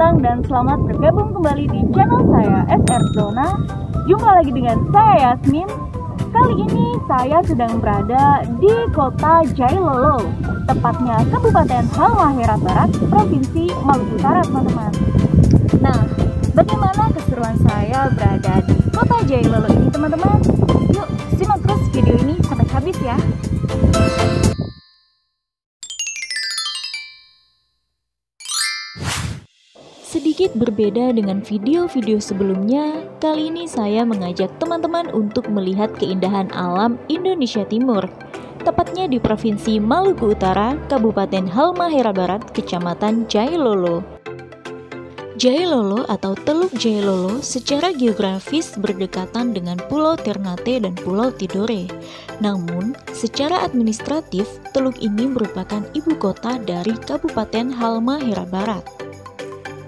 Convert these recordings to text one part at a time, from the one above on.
datang dan selamat bergabung kembali di channel saya SR Zona. Jumpa lagi dengan saya Yasmin. Kali ini saya sedang berada di kota Jailolo, tepatnya Kabupaten Halmahera Barat, Provinsi Maluku Utara, teman-teman. Nah, bagaimana keseruan saya berada di kota Jailolo ini, teman-teman? Yuk, simak terus video ini sampai habis ya. Sedikit berbeda dengan video-video sebelumnya, kali ini saya mengajak teman-teman untuk melihat keindahan alam Indonesia Timur, tepatnya di Provinsi Maluku Utara, Kabupaten Halmahera Barat, Kecamatan Jailolo. Jailolo atau Teluk Jailolo secara geografis berdekatan dengan Pulau Ternate dan Pulau Tidore. Namun, secara administratif, teluk ini merupakan ibu kota dari Kabupaten Halmahera Barat.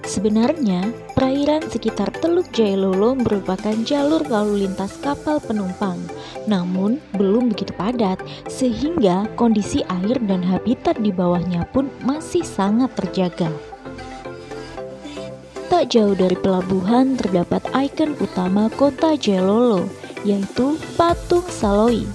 Sebenarnya, perairan sekitar Teluk Jailolo merupakan jalur lalu lintas kapal penumpang, namun belum begitu padat, sehingga kondisi air dan habitat di bawahnya pun masih sangat terjaga. Tak jauh dari pelabuhan terdapat ikon utama kota Jailolo, yaitu Patung Saloi.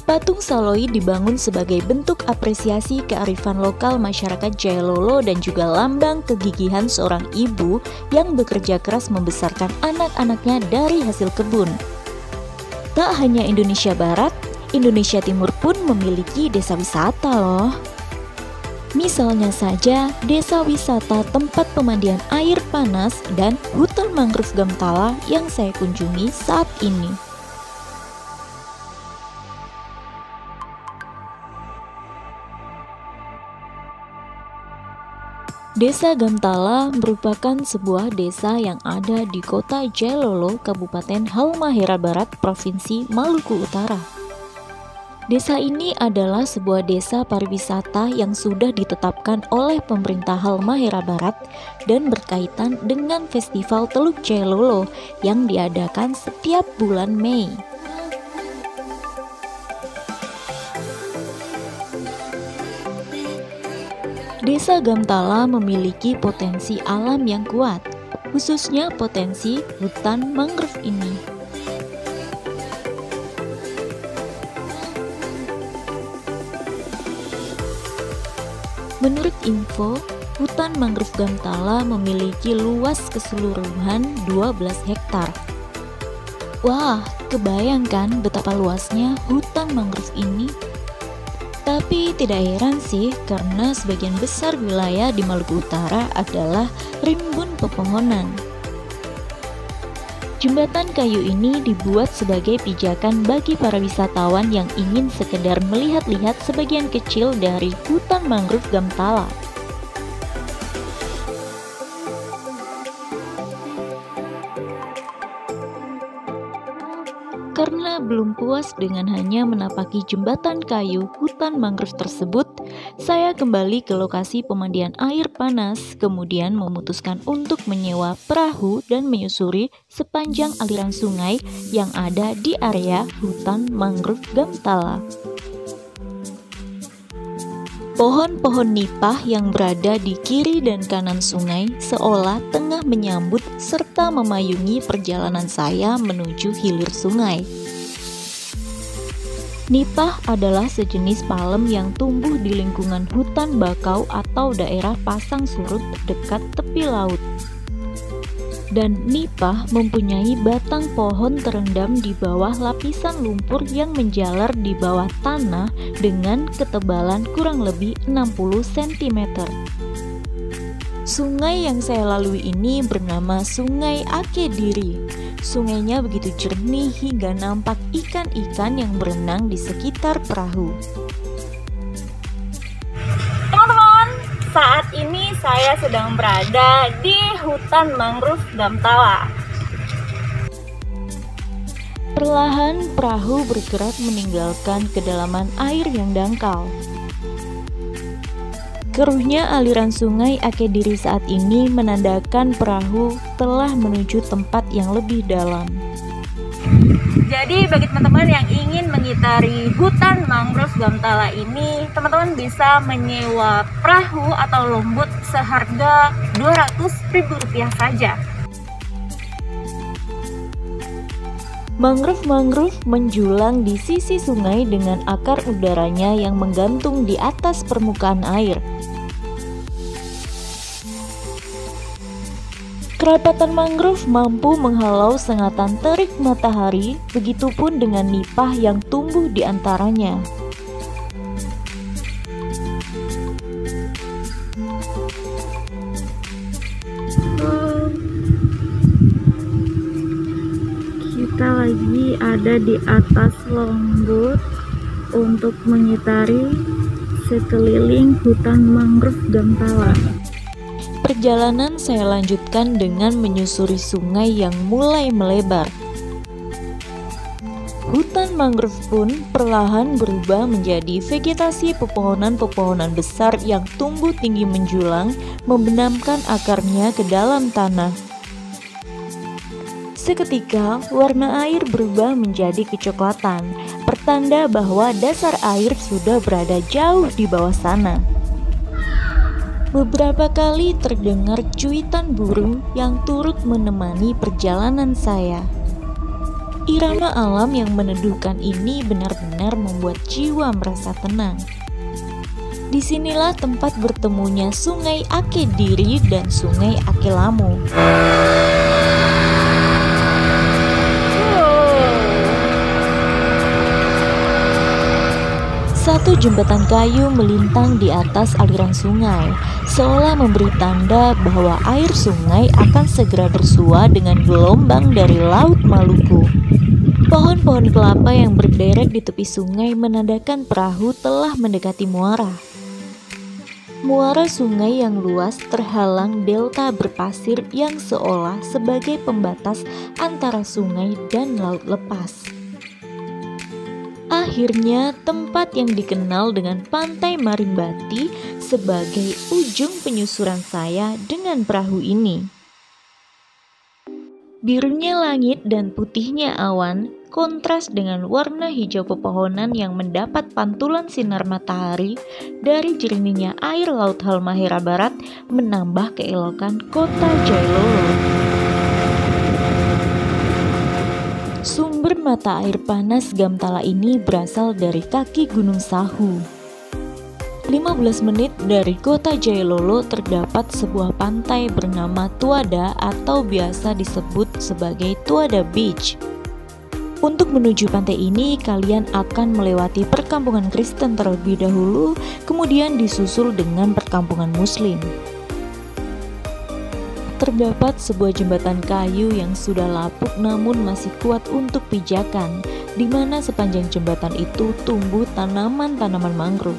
Patung Saloi dibangun sebagai bentuk apresiasi kearifan lokal masyarakat Jailolo dan juga lambang kegigihan seorang ibu yang bekerja keras membesarkan anak-anaknya dari hasil kebun. Tak hanya Indonesia Barat, Indonesia Timur pun memiliki desa wisata loh. Misalnya saja desa wisata tempat pemandian air panas dan hutan mangrove Gamtala yang saya kunjungi saat ini. Desa Gamtala merupakan sebuah desa yang ada di kota Jailolo, Kabupaten Halmahera Barat, Provinsi Maluku Utara. Desa ini adalah sebuah desa pariwisata yang sudah ditetapkan oleh pemerintah Halmahera Barat dan berkaitan dengan Festival Teluk Jailolo yang diadakan setiap bulan Mei. Desa Gamtala memiliki potensi alam yang kuat, khususnya potensi hutan mangrove ini. Menurut info, hutan mangrove Gamtala memiliki luas keseluruhan 12 hektar. Wah, kebayangkan betapa luasnya hutan mangrove ini? Tapi tidak heran sih, karena sebagian besar wilayah di Maluku Utara adalah rimbun pepohonan. Jembatan kayu ini dibuat sebagai pijakan bagi para wisatawan yang ingin sekedar melihat-lihat sebagian kecil dari hutan mangrove Gamtala. Karena belum puas dengan hanya menapaki jembatan kayu hutan mangrove tersebut, saya kembali ke lokasi pemandian air panas, kemudian memutuskan untuk menyewa perahu dan menyusuri sepanjang aliran sungai yang ada di area hutan mangrove Gamtala. Pohon-pohon nipah yang berada di kiri dan kanan sungai seolah tengah menyambut serta memayungi perjalanan saya menuju hilir sungai. Nipah adalah sejenis palem yang tumbuh di lingkungan hutan bakau atau daerah pasang surut dekat tepi laut. Dan nipah mempunyai batang pohon terendam di bawah lapisan lumpur yang menjalar di bawah tanah dengan ketebalan kurang lebih 60 cm. Sungai yang saya lalui ini bernama Sungai Akediri. Sungainya begitu jernih hingga nampak ikan-ikan yang berenang di sekitar perahu. Saat ini saya sedang berada di hutan mangrove Gamtala. Perlahan perahu bergerak meninggalkan kedalaman air yang dangkal. Keruhnya aliran sungai Akediri saat ini menandakan perahu telah menuju tempat yang lebih dalam. Jadi bagi teman-teman yang ingin mengitari hutan mangrove Gamtala ini, teman-teman bisa menyewa perahu atau longboat seharga Rp200.000 saja. Mangrove-mangrove menjulang di sisi sungai dengan akar udaranya yang menggantung di atas permukaan air. Kerapatan mangrove mampu menghalau sengatan terik matahari, begitupun dengan nipah yang tumbuh di antaranya. Kita lagi ada di atas longboat untuk mengitari sekeliling hutan mangrove Gamtala. Perjalanan saya lanjutkan dengan menyusuri sungai yang mulai melebar. Hutan mangrove pun perlahan berubah menjadi vegetasi pepohonan-pepohonan besar yang tumbuh tinggi menjulang, membenamkan akarnya ke dalam tanah. Seketika, warna air berubah menjadi kecoklatan, pertanda bahwa dasar air sudah berada jauh di bawah sana. Beberapa kali terdengar cuitan burung yang turut menemani perjalanan saya. Irama alam yang meneduhkan ini benar-benar membuat jiwa merasa tenang. Disinilah tempat bertemunya Sungai Akediri dan Sungai Akelamu. Satu jembatan kayu melintang di atas aliran sungai, seolah memberi tanda bahwa air sungai akan segera bersua dengan gelombang dari Laut Maluku. Pohon-pohon kelapa yang berderet di tepi sungai menandakan perahu telah mendekati muara. Muara sungai yang luas terhalang delta berpasir yang seolah sebagai pembatas antara sungai dan laut lepas. Akhirnya, tempat yang dikenal dengan Pantai Marimbati sebagai ujung penyusuran saya dengan perahu ini. Birunya langit dan putihnya awan kontras dengan warna hijau pepohonan yang mendapat pantulan sinar matahari dari jernihnya air Laut Halmahera Barat menambah keelokan kota Jailolo. Sumber mata air panas Gamtala ini berasal dari kaki Gunung Sahu. 15 menit dari kota Jailolo terdapat sebuah pantai bernama Tuada atau biasa disebut sebagai Tuada Beach. Untuk menuju pantai ini, kalian akan melewati perkampungan Kristen terlebih dahulu, kemudian disusul dengan perkampungan Muslim. Terdapat sebuah jembatan kayu yang sudah lapuk namun masih kuat untuk pijakan, di mana sepanjang jembatan itu tumbuh tanaman-tanaman mangrove.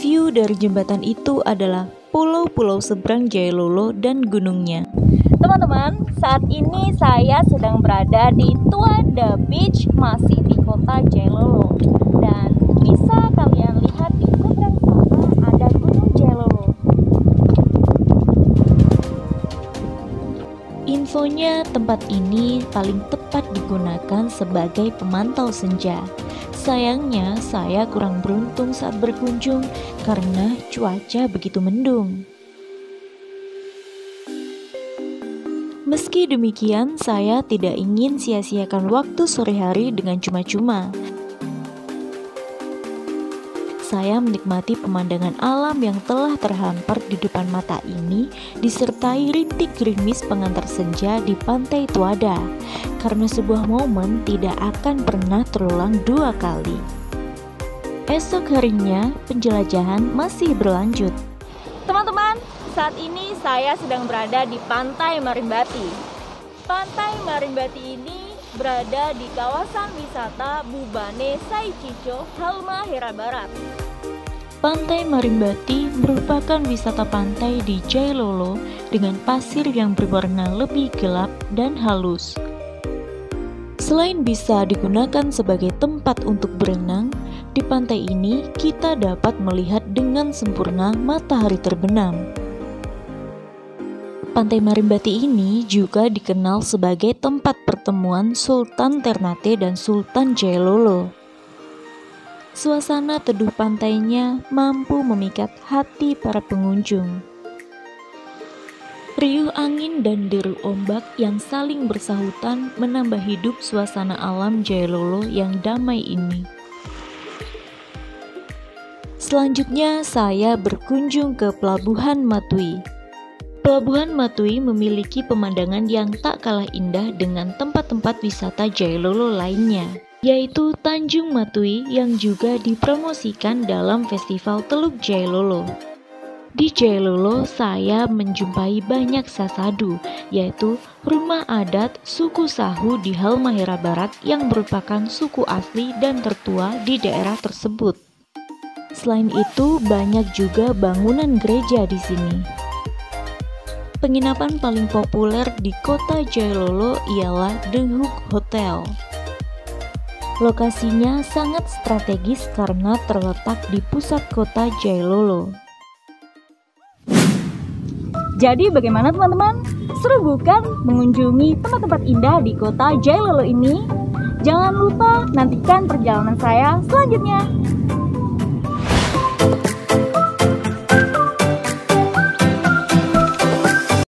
View dari jembatan itu adalah pulau-pulau seberang Jailolo dan gunungnya. Teman-teman, saat ini saya sedang berada di Tuada Beach, masih di kota Jailolo. Dan bisa kalian lihat di seberang sana ada Gunung Jailolo. Infonya, tempat ini paling tepat digunakan sebagai pemantau senja. Sayangnya, saya kurang beruntung saat berkunjung karena cuaca begitu mendung. Meski demikian, saya tidak ingin sia-siakan waktu sore hari dengan cuma-cuma. Saya menikmati pemandangan alam yang telah terhampar di depan mata ini, disertai rintik gerimis pengantar senja di pantai Tuada, karena sebuah momen tidak akan pernah terulang dua kali. Esok harinya, penjelajahan masih berlanjut. Teman-teman, saat ini saya sedang berada di Pantai Marimbati. Pantai Marimbati ini berada di kawasan wisata Bubane Saichicho, Halmahera Barat. Pantai Marimbati merupakan wisata pantai di Jailolo dengan pasir yang berwarna lebih gelap dan halus. Selain bisa digunakan sebagai tempat untuk berenang, di pantai ini kita dapat melihat dengan sempurna matahari terbenam. Pantai Marimbati ini juga dikenal sebagai tempat pertama pertemuan Sultan Ternate dan Sultan Jailolo. Suasana teduh pantainya mampu memikat hati para pengunjung. Riuh angin dan deru ombak yang saling bersahutan menambah hidup suasana alam Jailolo yang damai ini. Selanjutnya saya berkunjung ke Pelabuhan Matui. Pelabuhan Matui memiliki pemandangan yang tak kalah indah dengan tempat-tempat wisata Jailolo lainnya, yaitu Tanjung Matui yang juga dipromosikan dalam Festival Teluk Jailolo. Di Jailolo saya menjumpai banyak sasadu, yaitu rumah adat suku Sahu di Halmahera Barat yang merupakan suku asli dan tertua di daerah tersebut. Selain itu, banyak juga bangunan gereja di sini. Penginapan paling populer di kota Jailolo ialah The Hook Hotel. Lokasinya sangat strategis karena terletak di pusat kota Jailolo. Jadi bagaimana teman-teman? Seru bukan mengunjungi tempat-tempat indah di kota Jailolo ini? Jangan lupa nantikan perjalanan saya selanjutnya.